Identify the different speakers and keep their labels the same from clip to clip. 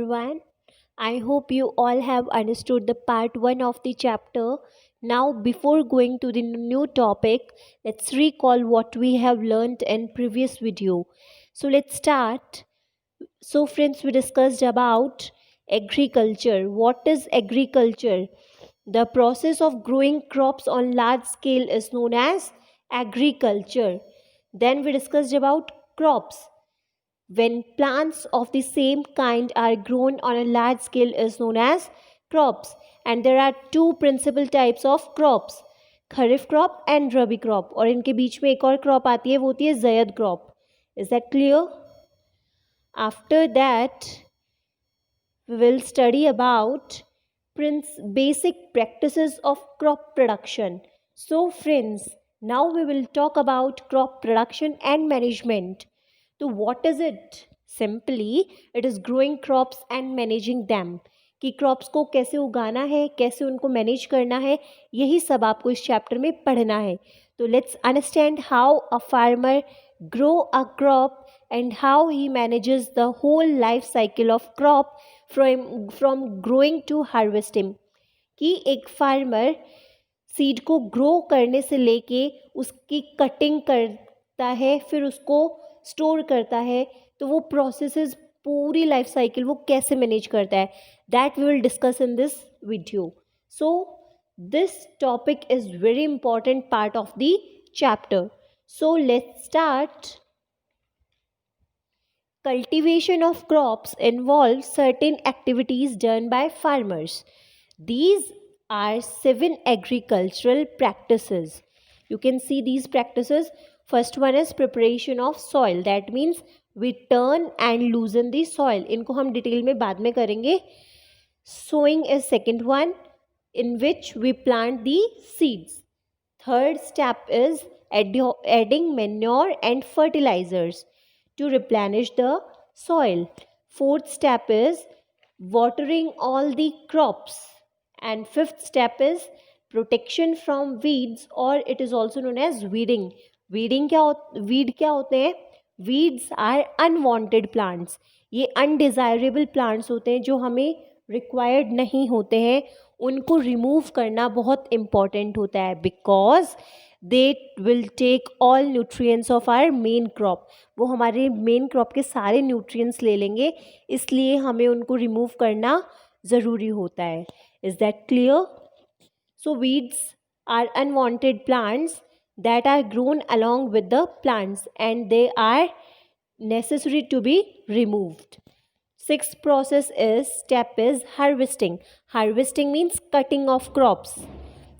Speaker 1: everyone. I hope you all have understood the part 1 of the chapter. Now, before going to the new topic, let's recall what we have learned in previous video. So, let's start. So, friends, we discussed about agriculture. What is agriculture? The process of growing crops on large scale is known as agriculture. Then we discussed about crops. When plants of the same kind are grown on a large scale is known as crops, and there are two principal types of crops, kharif crop and rabi crop, और इनके बीच में एक और crop आती है, वो होती है ज़ैद crop. Is that clear? After that we will study about basic practices of crop production. So friends, now we will talk about crop production and management. तो what is it? Simply, it is growing crops and managing them. कि crops को कैसे उगाना है, कैसे उनको manage करना है, यही सब आपको इस चैप्टर में पढ़ना है. तो let's understand how a farmer grow a crop and how he manages the whole life cycle of crop from growing to harvesting. कि एक फार्मर सीड को ग्रो करने से लेके उसकी कटिंग करता है, फिर उसको स्टोर करता है, तो वो प्रोसेसेस पूरी लाइफ साइकिल वो कैसे मैनेज करता है, that we will discuss in this video. So this topic is very important part of the chapter. So let's start. Cultivation of crops involves certain activities done by farmers. These are 7 agricultural practices. You can see these practices. First one is preparation of soil. That means we turn and loosen the soil. इनको हम detail में बाद में करेंगे. Sowing is second one, in which we plant the seeds. Third step is adding manure and fertilizers to replenish the soil. Fourth step is watering all the crops. And fifth step is protection from weeds, or it is also known as weeding. Weed क्या होते हैं? Weeds are unwanted plants. ये undesirable plants होते हैं जो हमें required नहीं होते हैं. उनको रिमूव करना बहुत इम्पॉर्टेंट होता है, because they will take all nutrients of our main crop. वो हमारे मेन क्रॉप के सारे न्यूट्रिएंट्स ले लेंगे, इसलिए हमें उनको रिमूव करना ज़रूरी होता है. Is that clear? So weeds are unwanted plants that are grown along with the plants and they are necessary to be removed. Sixth step is harvesting. Harvesting means cutting of crops.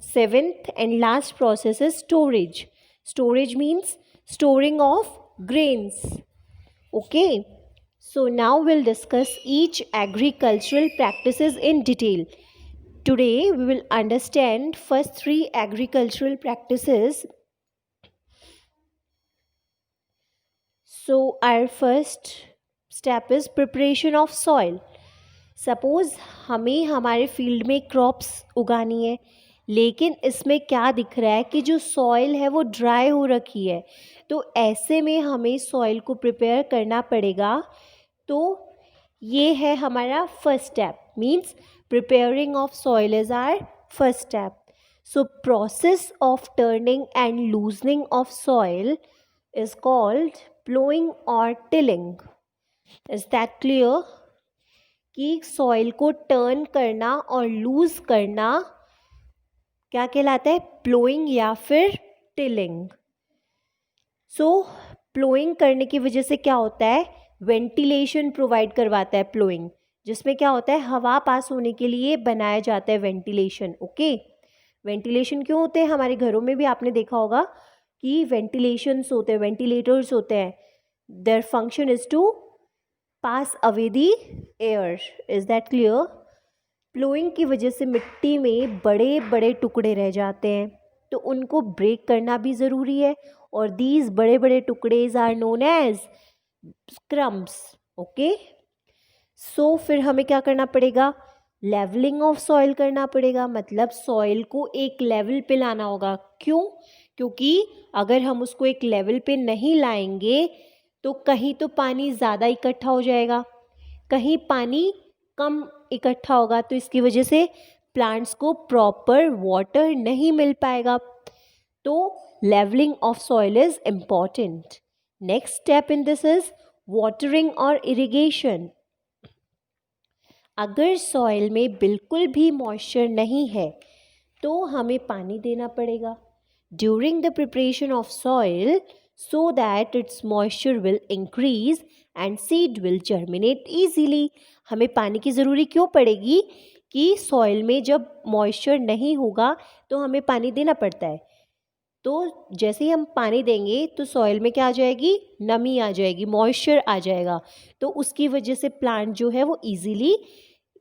Speaker 1: Seventh and last process is storage. Storage means storing of grains. Okay. So now we'll discuss each agricultural practices in detail. Today we will understand first 3 agricultural practices. So our first step is preparation of soil. Suppose हमें हमारे field में crops उगानी है, लेकिन इसमें क्या दिख रहा है कि जो सॉइल है वो ड्राई हो रखी है. तो ऐसे में हमें सॉइल को प्रिपेयर करना पड़ेगा. तो ये है हमारा first step. Means preparing of soil is our first step. So process of turning and loosening of soil is called plowing or tilling. Is that clear? कि सॉइल को टर्न करना और लूज करना क्या कहलाता है? प्लोइंग या फिर टिलिंग. सो प्लोइंग करने की वजह से क्या होता है? वेंटिलेशन प्रोवाइड करवाता है प्लोइंग, जिसमें क्या होता है? हवा पास होने के लिए बनाया जाता है वेंटिलेशन. ओके. वेंटिलेशन क्यों होते हैं? हमारे घरों में भी आपने देखा होगा कि वेंटिलेशंस होते हैं, वेंटिलेटर्स होते हैं. Their function is to pass away the air. Is that clear? Ploughing की वजह से मिट्टी में बड़े बड़े टुकड़े रह जाते हैं, तो उनको ब्रेक करना भी ज़रूरी है. और दीज बड़े बड़े टुकड़ेज are known as crumbs. Okay. So फिर हमें क्या करना पड़ेगा? लेवलिंग ऑफ सॉइल करना पड़ेगा. मतलब सॉइल को एक लेवल पे लाना होगा. क्यों? क्योंकि अगर हम उसको एक लेवल पे नहीं लाएंगे तो कहीं तो पानी ज़्यादा इकट्ठा हो जाएगा, कहीं पानी कम इकट्ठा होगा, तो इसकी वजह से प्लांट्स को प्रॉपर वाटर नहीं मिल पाएगा। तो levelling of soil is important. Next step in this is watering और इरिगेशन। अगर सॉइल में बिल्कुल भी मॉइस्चर नहीं है तो हमें पानी देना पड़ेगा during the preparation of soil so that its moisture will increase and seed will germinate easily। हमें पानी की ज़रूरी क्यों पड़ेगी कि सॉइल में जब मॉइस्चर नहीं होगा तो हमें पानी देना पड़ता है। तो जैसे ही हम पानी देंगे तो सॉइल में क्या आ जाएगी, नमी आ जाएगी, मॉइस्चर आ जाएगा, तो उसकी वजह से प्लांट जो है वो इजीली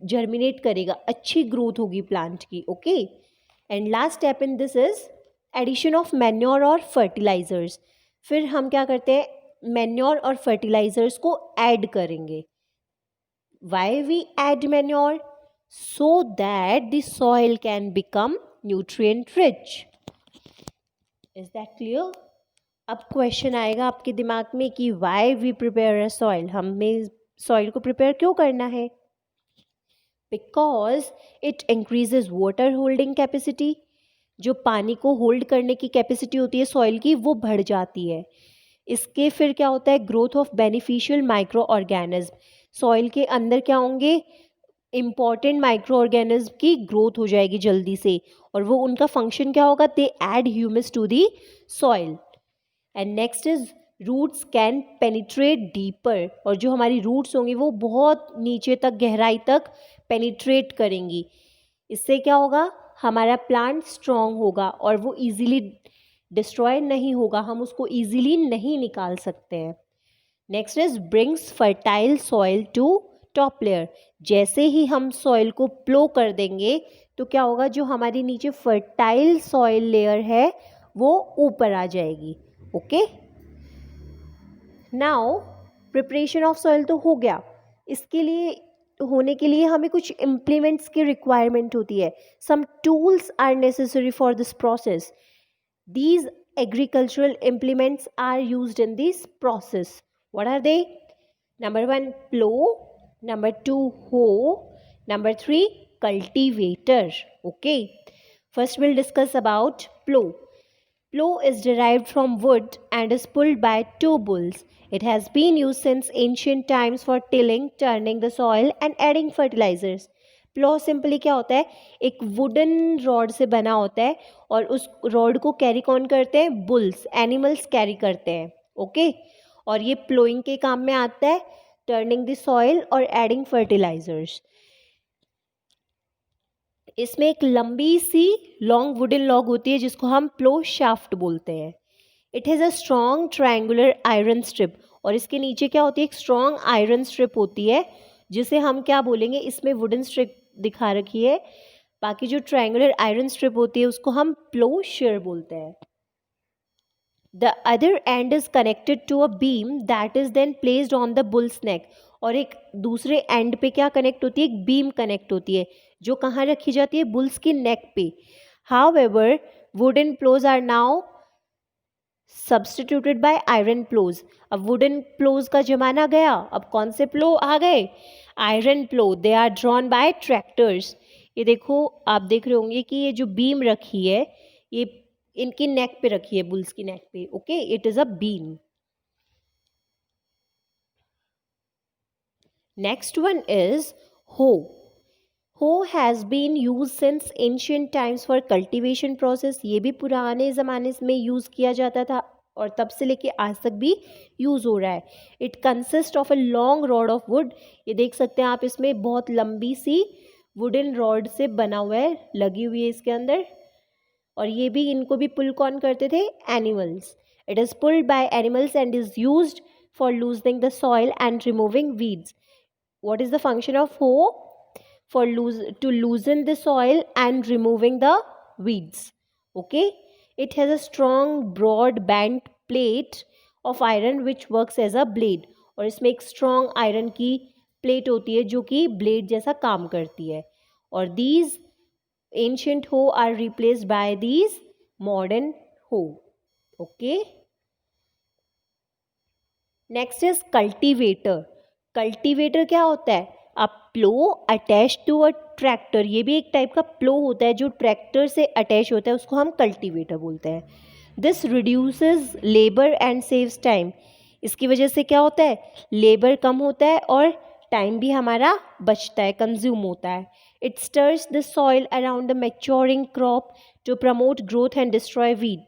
Speaker 1: जर्मिनेट करेगा, अच्छी ग्रोथ होगी प्लांट की। Okay, and last step in this is addition of manure और फर्टिलाइजर्स। फिर हम क्या करते हैं, मैन्योर और फर्टिलाइजर्स को ऐड करेंगे। Why we add manure? So that the soil can become nutrient rich. Is that clear? अब क्वेश्चन आएगा आपके दिमाग में कि why we prepare a soil, हमें सॉइल को प्रिपेयर क्यों करना है? Because it increases water holding capacity. जो पानी को होल्ड करने की कैपेसिटी होती है सॉइल की, वो बढ़ जाती है। इसके फिर क्या होता है, growth of beneficial micro organism. Soil के अंदर क्या होंगे, इम्पॉर्टेंट माइक्रो ऑर्गेनिज्म की ग्रोथ हो जाएगी जल्दी से, और वो उनका फंक्शन क्या होगा, they add humus to the soil. And next is roots can penetrate deeper. और जो हमारी रूट्स होंगी वो बहुत नीचे तक, गहराई तक पेनिट्रेट करेंगी। इससे क्या होगा, हमारा प्लांट स्ट्रॉन्ग होगा और वो इजीली डिस्ट्रॉय नहीं होगा, हम उसको इजीली नहीं निकाल सकते हैं। Next is brings fertile soil to top layer. जैसे ही हम सॉइल को प्लो कर देंगे तो क्या होगा, जो हमारी नीचे फर्टाइल सॉइल लेयर है वो ऊपर आ जाएगी। Okay, now preparation of soil तो हो गया। इसके लिए होने के लिए हमें कुछ इम्प्लीमेंट्स की रिक्वायरमेंट होती है। Some tools are necessary for this process. These agricultural implements are used in this process. What are they? Number 1, plow. Number 2, hoe. Number 3, cultivator. Okay. First, we'll discuss about plow. Plow is derived from wood and is pulled by two bulls. It has been used since ancient times for tilling, turning the soil, and adding fertilizers. Plough simply क्या होता है, एक wooden rod से बना होता है और उस रॉड को कैरी कौन करते हैं, बुल्स, एनिमल्स कैरी करते हैं। ओके, और ये प्लोइंग के काम में आता है, टर्निंग द सॉइल और एडिंग फर्टिलाइजर्स। इसमें एक लंबी सी लॉन्ग वुडन लॉग होती है जिसको हम प्लो शाफ्ट बोलते हैं। It has a strong triangular iron strip. और इसके नीचे क्या होती है, एक स्ट्रॉन्ग आयरन स्ट्रिप होती है जिसे हम क्या बोलेंगे, इसमें वुडन स्ट्रिप दिखा रखी है, बाकी जो ट्रायंगुलर आयरन स्ट्रिप होती है उसको हम प्लो शेयर बोलते हैं। The other end is connected to a beam that is then placed on the bull's neck. और एक दूसरे एंड पे क्या कनेक्ट होती है, एक बीम कनेक्ट होती है जो कहाँ रखी जाती है, बुल्स की नेक पे। However wooden ploughs are now substituted by iron ploughs. अब वुडन प्लोज का जमाना गया, अब कौन से प्लो आ गए, iron plough. They are drawn by tractors. ये देखो, आप देख रहे होंगे कि ये जो बीम रखी है ये इनकी नेक पे रखी है, बुल्स की नेक पे। Okay, it is a beam. Next one is hoe. Hoe has been use since ancient times for cultivation process. ये भी पुराने ज़माने में यूज़ किया जाता था और तब से लेके आज तक भी यूज़ हो रहा है। It consist of a long rod of would. ये देख सकते हैं आप, इसमें बहुत लंबी सी वुडन रॉड से बना हुआ है, लगी हुई है इसके अंदर। और ये भी, इनको भी पुल कौन करते थे, animals. It is pulled by animals and is used for loosening the soil and removing weeds. What is the function of hoe? To loosen the soil and removing the weeds. Okay, it has a strong broad bent plate of iron which works as a blade। और इसमें एक strong iron की plate होती है जो कि blade जैसा काम करती है। और these ancient hoe are replaced by these modern hoe। Okay, next is cultivator. Cultivator क्या होता है, अ प्लो अटैच टू अ ट्रैक्टर, ये भी एक टाइप का प्लो होता है जो ट्रैक्टर से अटैच होता है, उसको हम कल्टीवेटर बोलते हैं. This reduces labour and saves time. इसकी वजह से क्या होता है, लेबर कम होता है और टाइम भी हमारा बचता है, कंज्यूम होता है. It stirs the soil around the maturing crop to promote growth and destroy weed.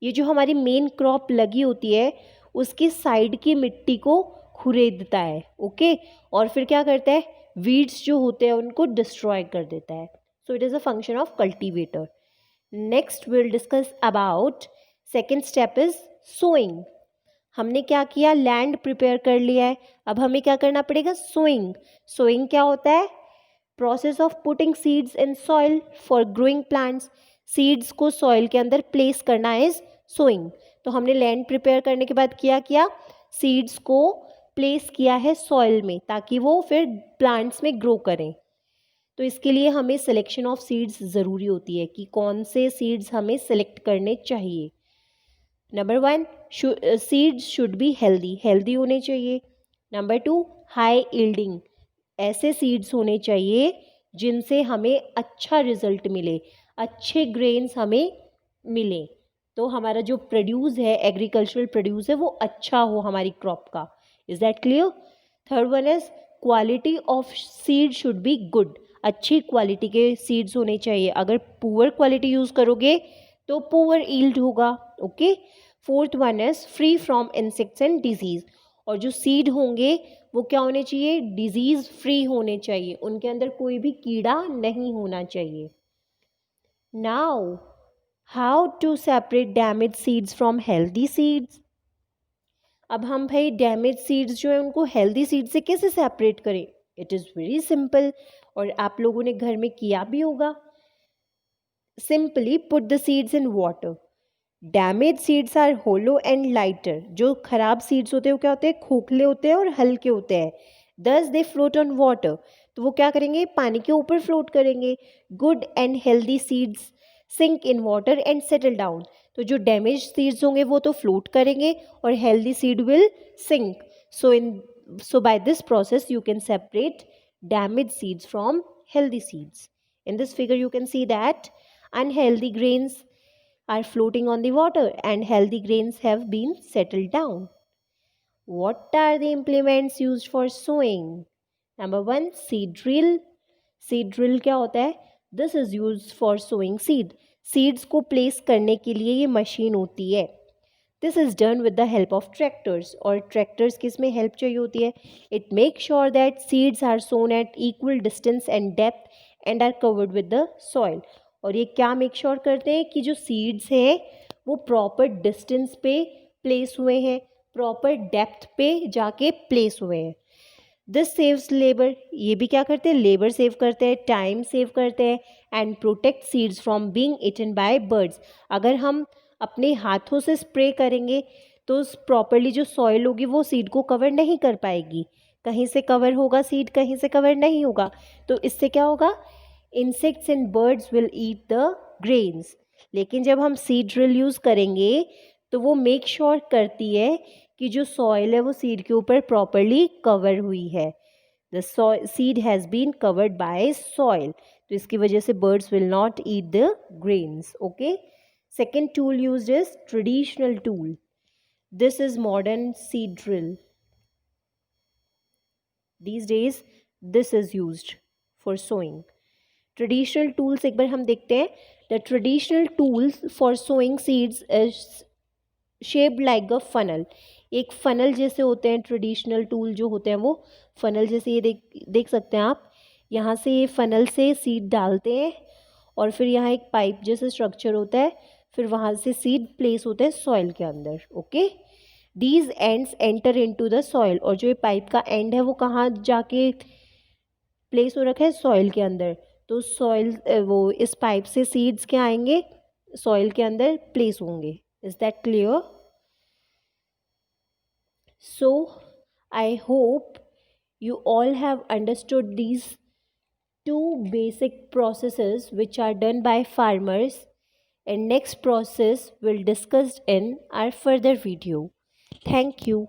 Speaker 1: ये जो हमारी मेन क्रॉप लगी होती है उसकी साइड की मिट्टी को खुरेदता है, ओके, और फिर क्या करता है, वीड्स जो होते हैं उनको डिस्ट्रॉय कर देता है. So it is a function of cultivator. Next will discuss about second step is sowing. हमने क्या किया, लैंड प्रिपेयर कर लिया है, अब हमें क्या करना पड़ेगा, सोइंग. सोइंग क्या होता है, process of putting seeds in soil for growing plants. Seeds को सॉइल के अंदर प्लेस करना इज सोइंग. तो हमने लैंड प्रिपेयर करने के बाद क्या किया, सीड्स को प्लेस किया है सॉइल में ताकि वो फिर प्लांट्स में ग्रो करें. तो इसके लिए हमें सिलेक्शन ऑफ सीड्स ज़रूरी होती है कि कौन से सीड्स हमें सिलेक्ट करने चाहिए. Number 1, seeds should be healthy होने चाहिए. Number 2, high yielding. ऐसे सीड्स होने चाहिए जिनसे हमें अच्छा रिजल्ट मिले, अच्छे ग्रेन्स हमें मिले. तो हमारा जो प्रोड्यूस है, एग्रीकल्चरल प्रोड्यूस है, वो अच्छा हो हमारी क्रॉप का. Is that clear? Third one is quality of seed should be good. अच्छी क्वालिटी के सीड्स होने चाहिए. अगर पुअर क्वालिटी यूज़ करोगे तो पुअर ईल्ड होगा, okay. Fourth one is free from insects and disease. और जो सीड होंगे वो क्या होने चाहिए, डिजीज़ फ्री होने चाहिए, उनके अंदर कोई भी कीड़ा नहीं होना चाहिए. Now how to separate damage seeds from healthy seeds. अब हम भाई डैमेज सीड्स जो है उनको हेल्दी सीड से कैसे सेपरेट करें. इट इज़ वेरी सिंपल, और आप लोगों ने घर में किया भी होगा. Simply put the seeds in water. Damage seeds are hollow and lighter. जो खराब सीड्स होते हैं वो क्या होते हैं, खोखले होते हैं और हल्के होते हैं. दस दे फ्लोट ऑन वाटर. तो वो क्या करेंगे, पानी के ऊपर फ्लोट करेंगे. Good and healthy seeds sink in water and settle down. तो जो डैमेज सीड्स होंगे वो तो फ्लोट करेंगे और healthy seed will sink. So by this process you can separate damage seeds from healthy seeds. In this figure you can see that unhealthy grains are floating on the water and healthy grains have been settled down. What are the implements used for sowing? Number 1, seed drill. Seed drill क्या होता है, this is used for sowing seed. Seeds को place करने के लिए ये machine होती है. This is done with the help of tractors. और tractors किस में help चाहिए होती है, it makes sure that seeds are sown at equal distance and depth and are covered with the soil. और ये क्या मेक श्योर करते हैं कि जो सीड्स हैं वो प्रॉपर डिस्टेंस पे प्लेस हुए हैं, प्रॉपर डेप्थ पे जाके प्लेस हुए हैं. This saves labour. ये भी क्या करते हैं, लेबर सेव करते हैं, टाइम सेव करते हैं. And protect seeds from being eaten by birds. अगर हम अपने हाथों से स्प्रे करेंगे तो प्रॉपरली जो सॉइल होगी वो सीड को कवर नहीं कर पाएगी. कहीं से कवर होगा सीड, कहीं से कवर नहीं होगा. तो इससे क्या होगा, insects and birds will eat the grains. लेकिन जब हम सीड ड्रिल यूज़ करेंगे तो वो मेक श्योर करती है कि जो सॉइल है वो सीड के ऊपर प्रॉपरली कवर हुई है. The seed has been covered by soil. तो इसकी वजह से birds will not eat the grains, okay. Second tool used is traditional tool. This is modern seed drill. These days this is used for sowing. Traditional tools एक बार हम देखते हैं. The traditional tools for sowing seeds is shaped like a funnel. एक funnel जैसे होते हैं traditional tool जो होते हैं वो फनल जैसे. ये देख सकते हैं आप, यहाँ से ये फनल से सीड डालते हैं और फिर यहाँ एक पाइप जैसे स्ट्रक्चर होता है, फिर वहाँ से सीड प्लेस होते हैं सॉइल के अंदर, okay. These ends enter into the soil. और जो ये पाइप का एंड है वो कहाँ जाके प्लेस हो रखा है, सॉइल के अंदर. तो सॉइल वो इस पाइप से सीड्स क्या आएंगे, सॉइल के अंदर प्लेस होंगे. Is that clear? So I hope you all have understood these two basic processes which are done by farmers, and next process we'll discuss in our further video. Thank you.